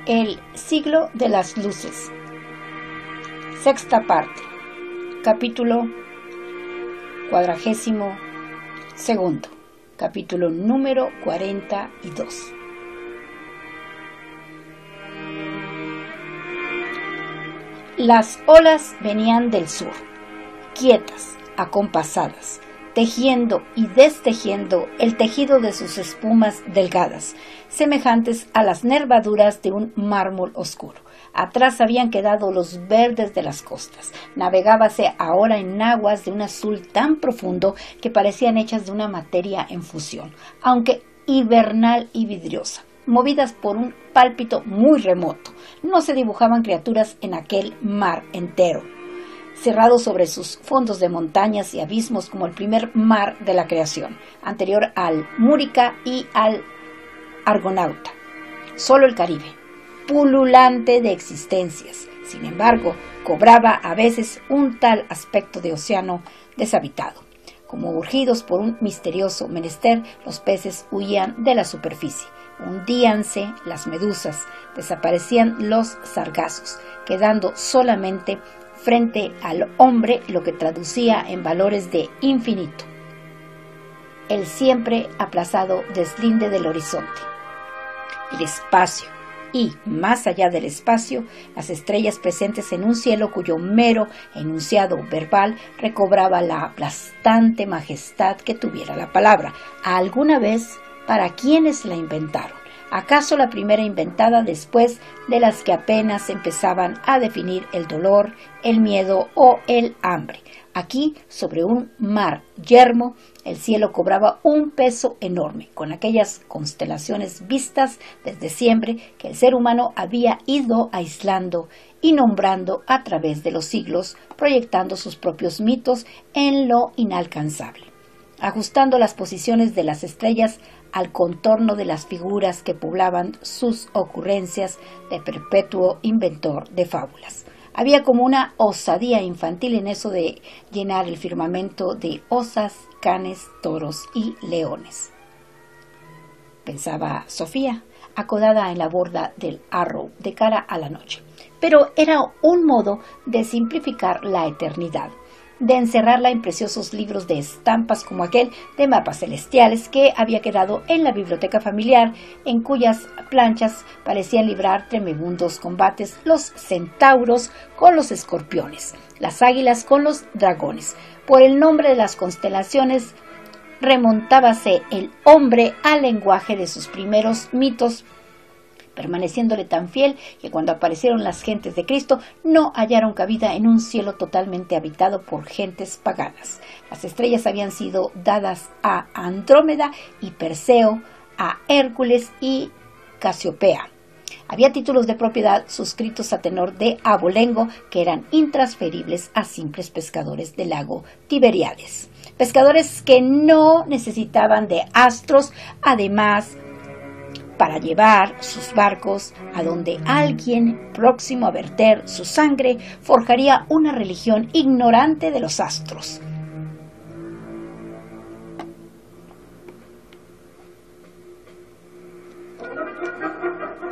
El siglo de las luces. Sexta parte. Capítulo 42. Capítulo número 42. Las olas venían del sur, quietas, acompasadas, tejiendo y destejiendo el tejido de sus espumas delgadas, semejantes a las nervaduras de un mármol oscuro. Atrás habían quedado los verdes de las costas. Navegábase ahora en aguas de un azul tan profundo que parecían hechas de una materia en fusión, aunque hibernal y vidriosa. Movidas por un pálpito muy remoto, no se dibujaban criaturas en aquel mar entero, cerrado sobre sus fondos de montañas y abismos como el primer mar de la creación, anterior al Múrica y al Argonauta. Solo el Caribe, pululante de existencias, sin embargo, cobraba a veces un tal aspecto de océano deshabitado. Como urgidos por un misterioso menester, los peces huían de la superficie. Hundíanse las medusas, desaparecían los sargazos, quedando solamente frente al hombre lo que traducía en valores de infinito el siempre aplazado deslinde del horizonte. El espacio y, más allá del espacio, las estrellas presentes en un cielo cuyo mero enunciado verbal recobraba la aplastante majestad que tuviera la palabra. ¿Alguna vez para quienes la inventaron? ¿Acaso la primera inventada después de las que apenas empezaban a definir el dolor, el miedo o el hambre? Aquí, sobre un mar yermo, el cielo cobraba un peso enorme, con aquellas constelaciones vistas desde siempre que el ser humano había ido aislando y nombrando a través de los siglos, proyectando sus propios mitos en lo inalcanzable, ajustando las posiciones de las estrellas al contorno de las figuras que poblaban sus ocurrencias de perpetuo inventor de fábulas. Había como una osadía infantil en eso de llenar el firmamento de osas, canes, toros y leones. Pensaba Sofía, acodada en la borda del Arrow de cara a la noche. Pero era un modo de simplificar la eternidad, de encerrarla en preciosos libros de estampas como aquel de mapas celestiales que había quedado en la biblioteca familiar, en cuyas planchas parecían librar tremebundos combates los centauros con los escorpiones, las águilas con los dragones. Por el nombre de las constelaciones remontábase el hombre al lenguaje de sus primeros mitos, permaneciéndole tan fiel que cuando aparecieron las gentes de Cristo no hallaron cabida en un cielo totalmente habitado por gentes paganas. Las estrellas habían sido dadas a Andrómeda y Perseo, a Hércules y Casiopea. Había títulos de propiedad suscritos a tenor de abolengo que eran intransferibles a simples pescadores del lago Tiberíades. Pescadores que no necesitaban de astros, además, para llevar sus barcos a donde alguien próximo a verter su sangre forjaría una religión ignorante de los astros.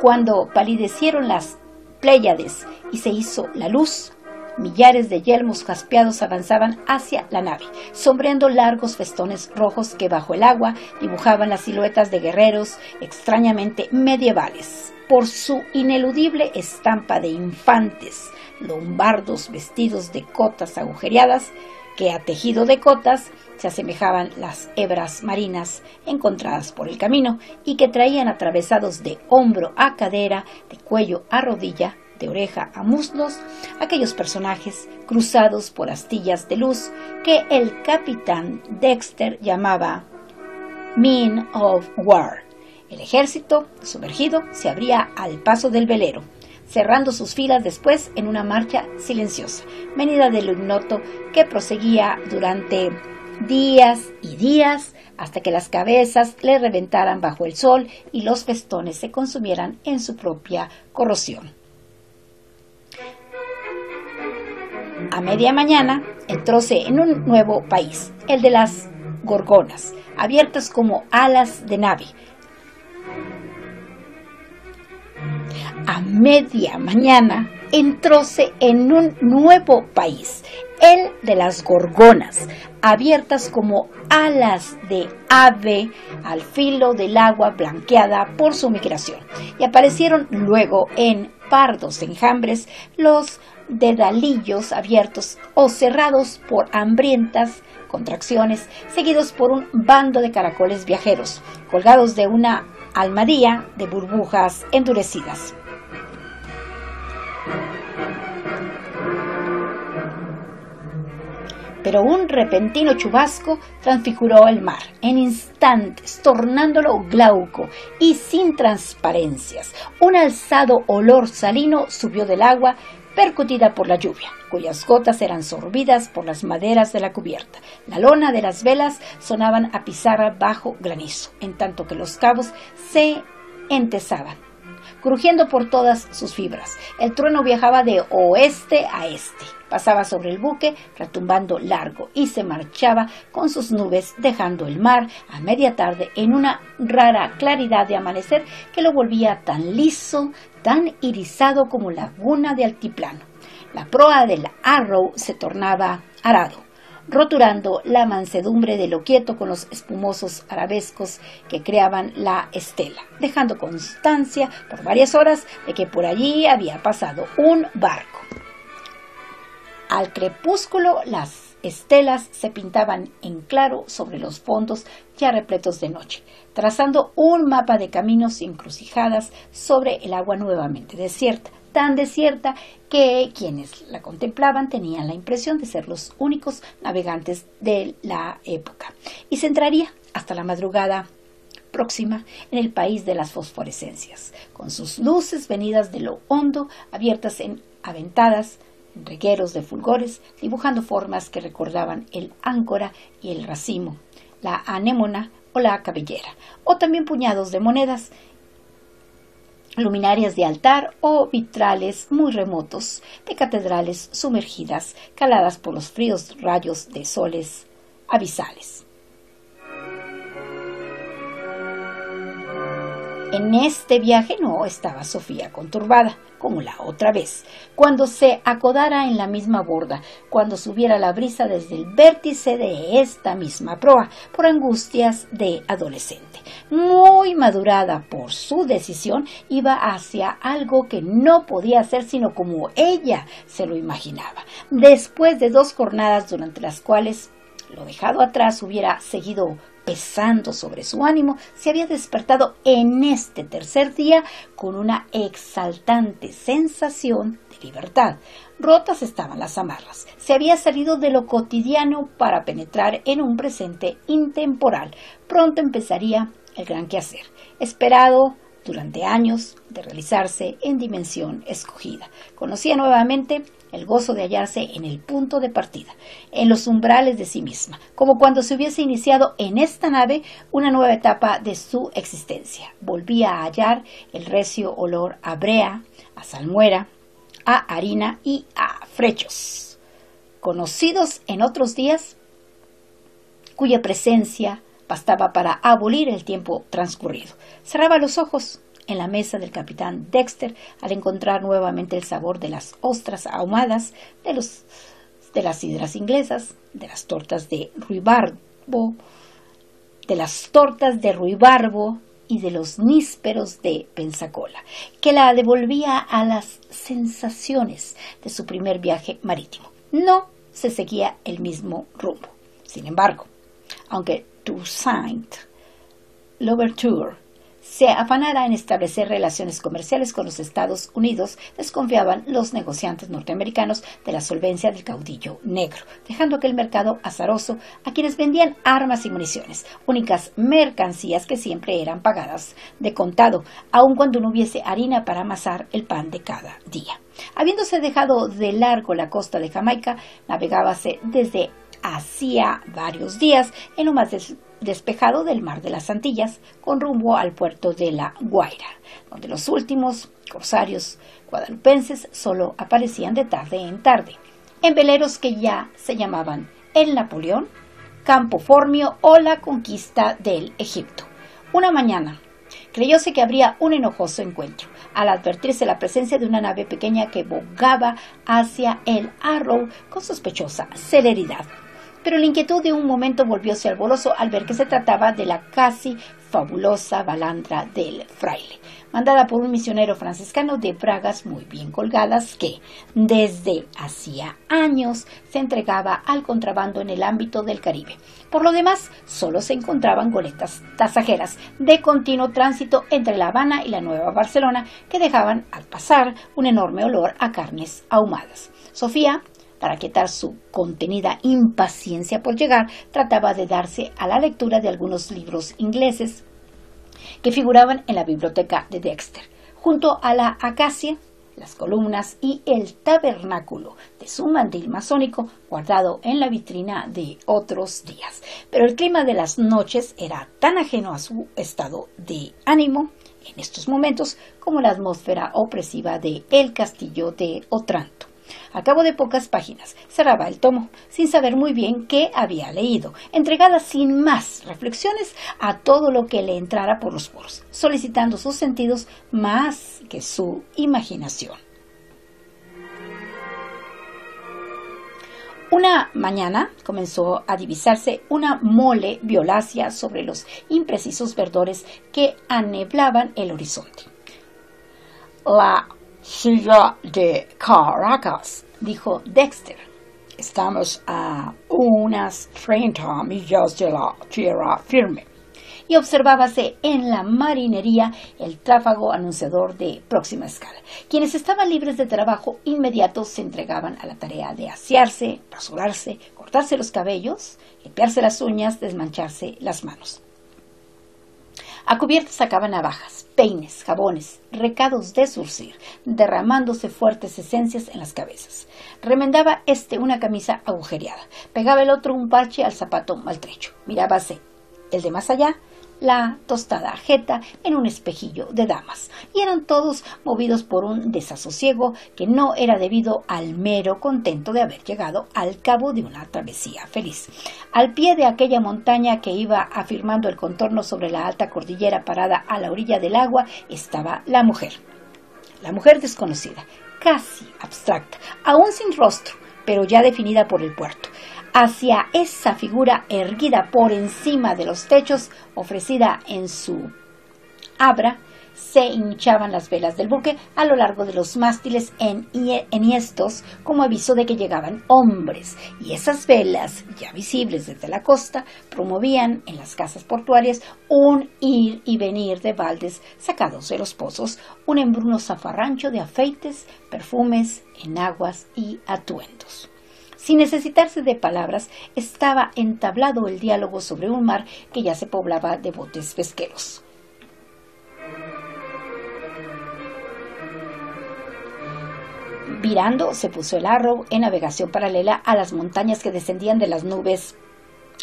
Cuando palidecieron las Pléyades y se hizo la luz, millares de yelmos jaspeados avanzaban hacia la nave, sombreando largos festones rojos que bajo el agua dibujaban las siluetas de guerreros extrañamente medievales. Por su ineludible estampa de infantes lombardos vestidos de cotas agujereadas, que a tejido de cotas se asemejaban las hebras marinas encontradas por el camino y que traían atravesados de hombro a cadera, de cuello a rodilla, de oreja a muslos, aquellos personajes cruzados por astillas de luz que el capitán Dexter llamaba Men of War. El ejército, sumergido, se abría al paso del velero, cerrando sus filas después en una marcha silenciosa, venida del ignoto que proseguía durante días y días hasta que las cabezas le reventaran bajo el sol y los festones se consumieran en su propia corrosión. A media mañana entróse en un nuevo país, el de las gorgonas, abiertas como alas de nave. a media mañana, entróse en un nuevo país, el de las gorgonas, abiertas como alas de ave al filo del agua blanqueada por su migración, y aparecieron luego en pardos enjambres los dedalillos abiertos o cerrados por hambrientas contracciones, seguidos por un bando de caracoles viajeros, colgados de una almadía de burbujas endurecidas. Pero un repentino chubasco transfiguró el mar en instantes, tornándolo glauco y sin transparencias. Un alzado olor salino subió del agua, percutida por la lluvia, cuyas gotas eran sorbidas por las maderas de la cubierta. La lona de las velas sonaban a pizarra bajo granizo, en tanto que los cabos se entesaban, crujiendo por todas sus fibras. El trueno viajaba de oeste a este, pasaba sobre el buque retumbando largo y se marchaba con sus nubes, dejando el mar a media tarde en una rara claridad de amanecer que lo volvía tan liso, tan irisado como laguna de altiplano. La proa del Arrow se tornaba arado, roturando la mansedumbre de lo quieto con los espumosos arabescos que creaban la estela, dejando constancia por varias horas de que por allí había pasado un barco. Al crepúsculo las estelas se pintaban en claro sobre los fondos ya repletos de noche, trazando un mapa de caminos y encrucijadas sobre el agua nuevamente desierta, tan desierta que quienes la contemplaban tenían la impresión de ser los únicos navegantes de la época, y se entraría hasta la madrugada próxima en el país de las fosforescencias, con sus luces venidas de lo hondo, abiertas en aventadas, regueros de fulgores, dibujando formas que recordaban el áncora y el racimo, la anémona o la cabellera, o también puñados de monedas, luminarias de altar o vitrales muy remotos de catedrales sumergidas, caladas por los fríos rayos de soles abisales. En este viaje no estaba Sofía conturbada, como la otra vez, cuando se acodara en la misma borda, cuando subiera la brisa desde el vértice de esta misma proa, por angustias de adolescente. Muy madurada por su decisión, iba hacia algo que no podía ser sino como ella se lo imaginaba. Después de 2 jornadas durante las cuales lo dejado atrás hubiera seguido pesando sobre su ánimo, se había despertado en este tercer día con una exaltante sensación de libertad. Rotas estaban las amarras. Se había salido de lo cotidiano para penetrar en un presente intemporal. Pronto empezaría el gran quehacer, esperado durante años de realizarse en dimensión escogida. Conocía nuevamente el gozo de hallarse en el punto de partida, en los umbrales de sí misma, como cuando se hubiese iniciado en esta nave una nueva etapa de su existencia. Volvía a hallar el recio olor a brea, a salmuera, a harina y a frechos, conocidos en otros días, cuya presencia bastaba para abolir el tiempo transcurrido. Cerraba los ojos en la mesa del capitán Dexter al encontrar nuevamente el sabor de las ostras ahumadas, de las sidras inglesas, de las tortas de ruibarbo, y de los nísperos de Pensacola, que la devolvía a las sensaciones de su primer viaje marítimo. No se seguía el mismo rumbo. Sin embargo, aunque Toussaint Louverture se afanara en establecer relaciones comerciales con los Estados Unidos, desconfiaban los negociantes norteamericanos de la solvencia del caudillo negro, dejando aquel mercado azaroso a quienes vendían armas y municiones, únicas mercancías que siempre eran pagadas de contado, aun cuando no hubiese harina para amasar el pan de cada día. Habiéndose dejado de largo la costa de Jamaica, navegábase desde hacía varios días en lo más despejado del mar de las Antillas, con rumbo al puerto de La Guaira, donde los últimos corsarios guadalupenses solo aparecían de tarde en tarde, en veleros que ya se llamaban el Napoleón, Campo Formio o la conquista del Egipto. Una mañana Creyóse que habría un enojoso encuentro, al advertirse la presencia de una nave pequeña que bogaba hacia el Arrow con sospechosa celeridad. Pero la inquietud de un momento volvióse alborozo al ver que se trataba de la casi fabulosa balandra del fraile, mandada por un misionero franciscano de bragas muy bien colgadas que, desde hacía años, se entregaba al contrabando en el ámbito del Caribe. Por lo demás, solo se encontraban goletas pasajeras de continuo tránsito entre La Habana y la Nueva Barcelona que dejaban al pasar un enorme olor a carnes ahumadas. Sofía, para quitar su contenida impaciencia por llegar, trataba de darse a la lectura de algunos libros ingleses que figuraban en la biblioteca de Dexter, junto a la acacia, las columnas y el tabernáculo de su mandil masónico guardado en la vitrina de otros días. Pero el clima de las noches era tan ajeno a su estado de ánimo en estos momentos como la atmósfera opresiva de El Castillo de Otranto. Al cabo de pocas páginas, cerraba el tomo, sin saber muy bien qué había leído, entregada sin más reflexiones a todo lo que le entrara por los poros, solicitando sus sentidos más que su imaginación. Una mañana comenzó a divisarse una mole violácea sobre los imprecisos verdores que aneblaban el horizonte. La silla de Caracas, dijo Dexter. Estamos a unas 30 millas de la tierra firme. Y observábase en la marinería el tráfago anunciador de próxima escala. Quienes estaban libres de trabajo inmediato se entregaban a la tarea de asearse, rasurarse, cortarse los cabellos, limpiarse las uñas, desmancharse las manos. A cubiertas sacaban navajas, peines, jabones, recados de zurcir, derramándose fuertes esencias en las cabezas. Remendaba una camisa agujereada, pegaba el otro un parche al zapato maltrecho. Mirábase el de más allá, la tostada jeta en un espejillo de damas, y eran todos movidos por un desasosiego que no era debido al mero contento de haber llegado al cabo de una travesía feliz. Al pie de aquella montaña que iba afirmando el contorno sobre la alta cordillera parada a la orilla del agua, estaba la mujer desconocida, casi abstracta, aún sin rostro, pero ya definida por el puerto. Hacia esa figura erguida por encima de los techos, ofrecida en su abra, se hinchaban las velas del buque a lo largo de los mástiles enhiestos como aviso de que llegaban hombres, y esas velas, ya visibles desde la costa, promovían en las casas portuarias un ir y venir de baldes sacados de los pozos, un embruno zafarrancho de afeites, perfumes, enaguas y atuendos. Sin necesitarse de palabras, estaba entablado el diálogo sobre un mar que ya se poblaba de botes pesqueros. Virando, se puso el Arrow en navegación paralela a las montañas que descendían de las nubes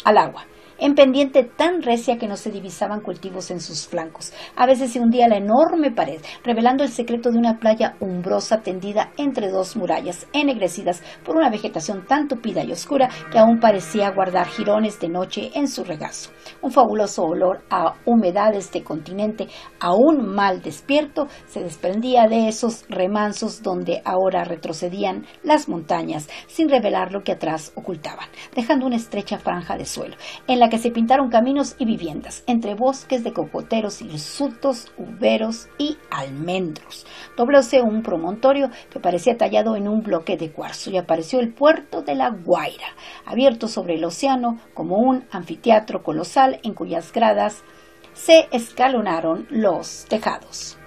al agua, en pendiente tan recia que no se divisaban cultivos en sus flancos. A veces se hundía la enorme pared, revelando el secreto de una playa umbrosa tendida entre dos murallas, ennegrecidas por una vegetación tan tupida y oscura que aún parecía guardar jirones de noche en su regazo. Un fabuloso olor a humedades de continente aún mal despierto se desprendía de esos remansos donde ahora retrocedían las montañas, sin revelar lo que atrás ocultaban, dejando una estrecha franja de suelo, en la que se pintaron caminos y viviendas, entre bosques de cocoteros hirsutos, uberos y almendros. Doblóse un promontorio que parecía tallado en un bloque de cuarzo y apareció el puerto de La Guaira, abierto sobre el océano como un anfiteatro colosal en cuyas gradas se escalonaron los tejados.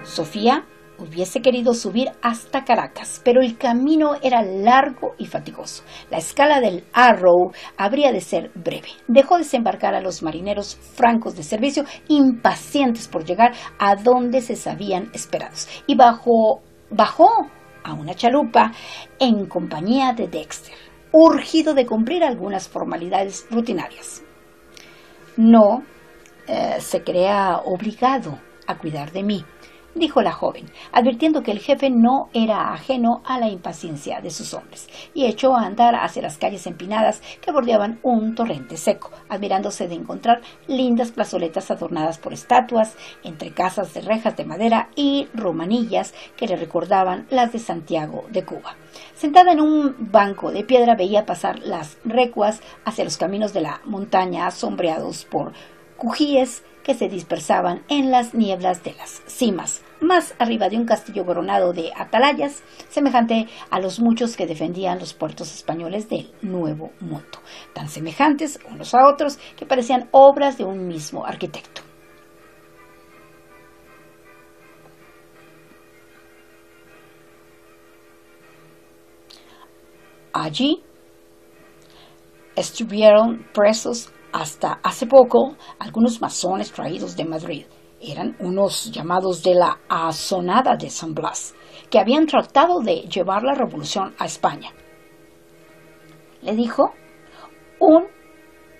Sofía hubiese querido subir hasta Caracas, pero el camino era largo y fatigoso. La escala del Arrow habría de ser breve. Dejó desembarcar a los marineros francos de servicio, impacientes por llegar a donde se sabían esperados, y bajó a una chalupa en compañía de Dexter, urgido de cumplir algunas formalidades rutinarias. No se crea obligado a cuidar de mí, dijo la joven, advirtiendo que el jefe no era ajeno a la impaciencia de sus hombres, y echó a andar hacia las calles empinadas que bordeaban un torrente seco, admirándose de encontrar lindas plazoletas adornadas por estatuas, entre casas de rejas de madera y romanillas que le recordaban las de Santiago de Cuba. Sentada en un banco de piedra veía pasar las recuas hacia los caminos de la montaña sombreados por cujíes que se dispersaban en las nieblas de las cimas, más arriba de un castillo coronado de atalayas, semejante a los muchos que defendían los puertos españoles del Nuevo Mundo, tan semejantes unos a otros que parecían obras de un mismo arquitecto. Allí estuvieron presos hasta hace poco algunos masones traídos de Madrid. Eran unos llamados de la Asonada de San Blas, que habían tratado de llevar la revolución a España. Le dijo un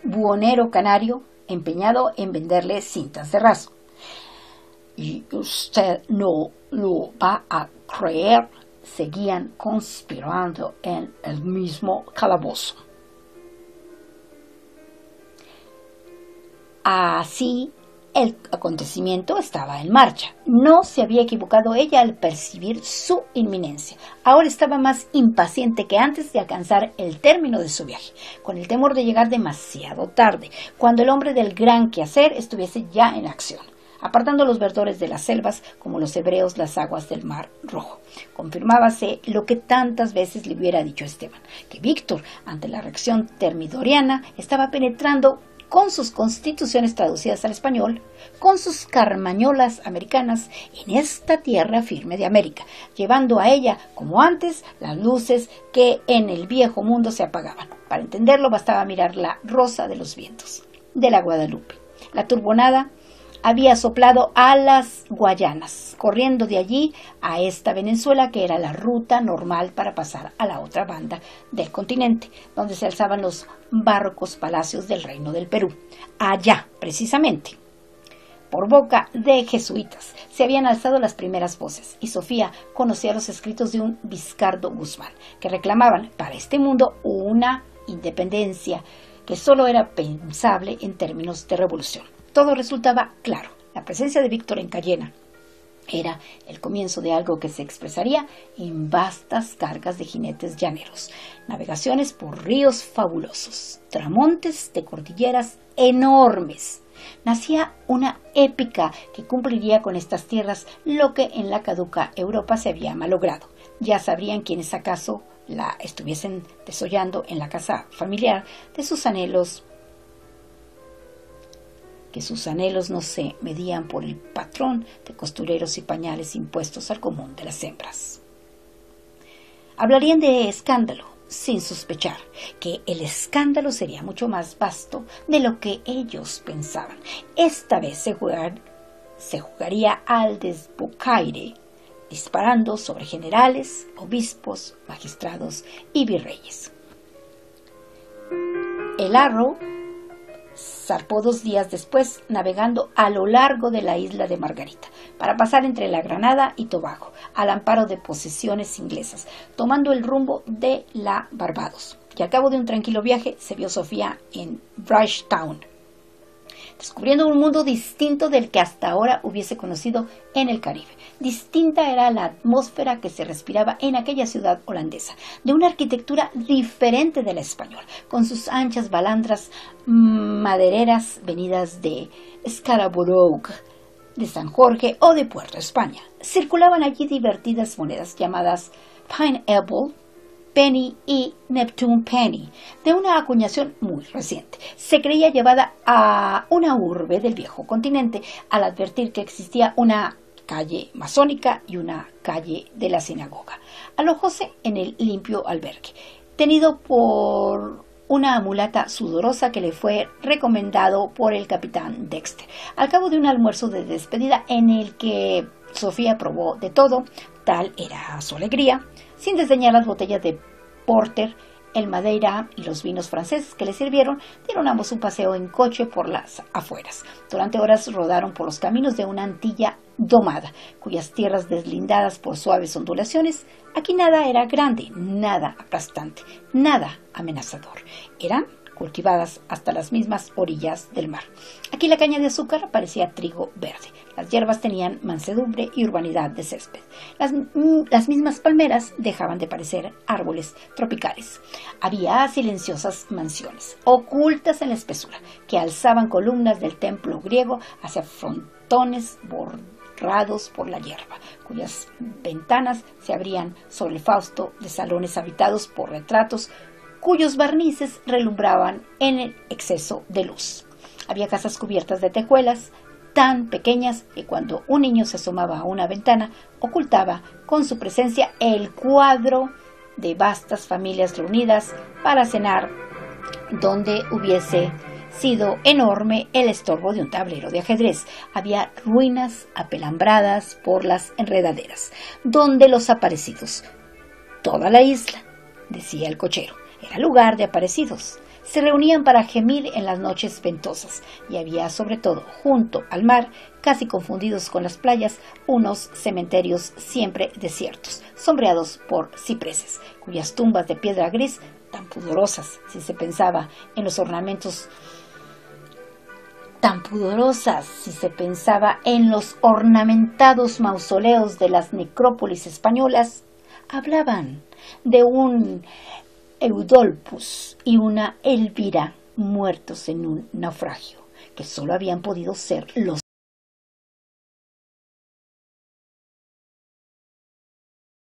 buhonero canario empeñado en venderle cintas de raso. Y usted no lo va a creer, seguían conspirando en el mismo calabozo. Así, el acontecimiento estaba en marcha. No se había equivocado ella al percibir su inminencia. Ahora estaba más impaciente que antes de alcanzar el término de su viaje, con el temor de llegar demasiado tarde, cuando el hombre del gran quehacer estuviese ya en acción, apartando los verdores de las selvas como los hebreos las aguas del Mar Rojo. Confirmábase lo que tantas veces le hubiera dicho Esteban, que Víctor, ante la reacción termidoriana, estaba penetrando con sus constituciones traducidas al español, con sus carmañolas americanas, en esta tierra firme de América, llevando a ella, como antes, las luces que en el viejo mundo se apagaban. Para entenderlo bastaba mirar la rosa de los vientos, de la Guadalupe. La turbonada había soplado a las Guayanas, corriendo de allí a esta Venezuela, que era la ruta normal para pasar a la otra banda del continente, donde se alzaban los barrocos palacios del Reino del Perú. Allá, precisamente, por boca de jesuitas, se habían alzado las primeras voces, y Sofía conocía los escritos de un Vizcardo Guzmán, que reclamaban para este mundo una independencia que solo era pensable en términos de revolución. Todo resultaba claro. La presencia de Víctor en Cayena era el comienzo de algo que se expresaría en vastas cargas de jinetes llaneros, navegaciones por ríos fabulosos, tramontes de cordilleras enormes. Nacía una épica que cumpliría con estas tierras lo que en la caduca Europa se había malogrado. Ya sabrían quienes acaso la estuviesen desollando en la casa familiar de sus anhelos, que sus anhelos no se medían por el patrón de costureros y pañales impuestos al común de las hembras. Hablarían de escándalo, sin sospechar que el escándalo sería mucho más vasto de lo que ellos pensaban. Esta vez se jugaría al desbocaire, disparando sobre generales, obispos, magistrados y virreyes. El Arrow zarpó 2 días después, navegando a lo largo de la isla de Margarita, para pasar entre la Granada y Tobago, al amparo de posesiones inglesas, tomando el rumbo de la Barbados. Y al cabo de un tranquilo viaje, se vio Sofía en Bridgetown, descubriendo un mundo distinto del que hasta ahora hubiese conocido en el Caribe. Distinta era la atmósfera que se respiraba en aquella ciudad holandesa, de una arquitectura diferente de la española, con sus anchas balandras madereras venidas de Scarborough, de San Jorge o de Puerto España. Circulaban allí divertidas monedas llamadas Pineapple Penny y Neptune Penny, de una acuñación muy reciente. Se creía llevada a una urbe del viejo continente al advertir que existía una calle masónica y una calle de la sinagoga. Alojóse en el limpio albergue, tenido por una mulata sudorosa que le fue recomendado por el capitán Dexter. Al cabo de un almuerzo de despedida en el que Sofía probó de todo, tal era su alegría, sin desdeñar las botellas de porter, el Madeira y los vinos franceses que le sirvieron, dieron ambos un paseo en coche por las afueras. Durante horas rodaron por los caminos de una Antilla domada, cuyas tierras deslindadas por suaves ondulaciones, aquí nada era grande, nada aplastante, nada amenazador. Eran cultivadas hasta las mismas orillas del mar. Aquí la caña de azúcar parecía trigo verde. Las hierbas tenían mansedumbre y urbanidad de césped. Las mismas palmeras dejaban de parecer árboles tropicales. Había silenciosas mansiones, ocultas en la espesura, que alzaban columnas del templo griego hacia frontones borrados por la hierba, cuyas ventanas se abrían sobre el fausto de salones habitados por retratos cuyos barnices relumbraban en el exceso de luz. Había casas cubiertas de tejuelas, tan pequeñas que cuando un niño se asomaba a una ventana, ocultaba con su presencia el cuadro de vastas familias reunidas para cenar, donde hubiese sido enorme el estorbo de un tablero de ajedrez. Había ruinas apelambradas por las enredaderas, donde los aparecidos, toda la isla, decía el cochero, era lugar de aparecidos. Se reunían para gemir en las noches ventosas, y había sobre todo, junto al mar, casi confundidos con las playas, unos cementerios siempre desiertos, sombreados por cipreses, cuyas tumbas de piedra gris, tan pudorosas si se pensaba en los ornamentos, tan pudorosas si se pensaba en los ornamentados mausoleos de las necrópolis españolas, hablaban de un Eudolpus y una Elvira muertos en un naufragio, que solo habían podido ser los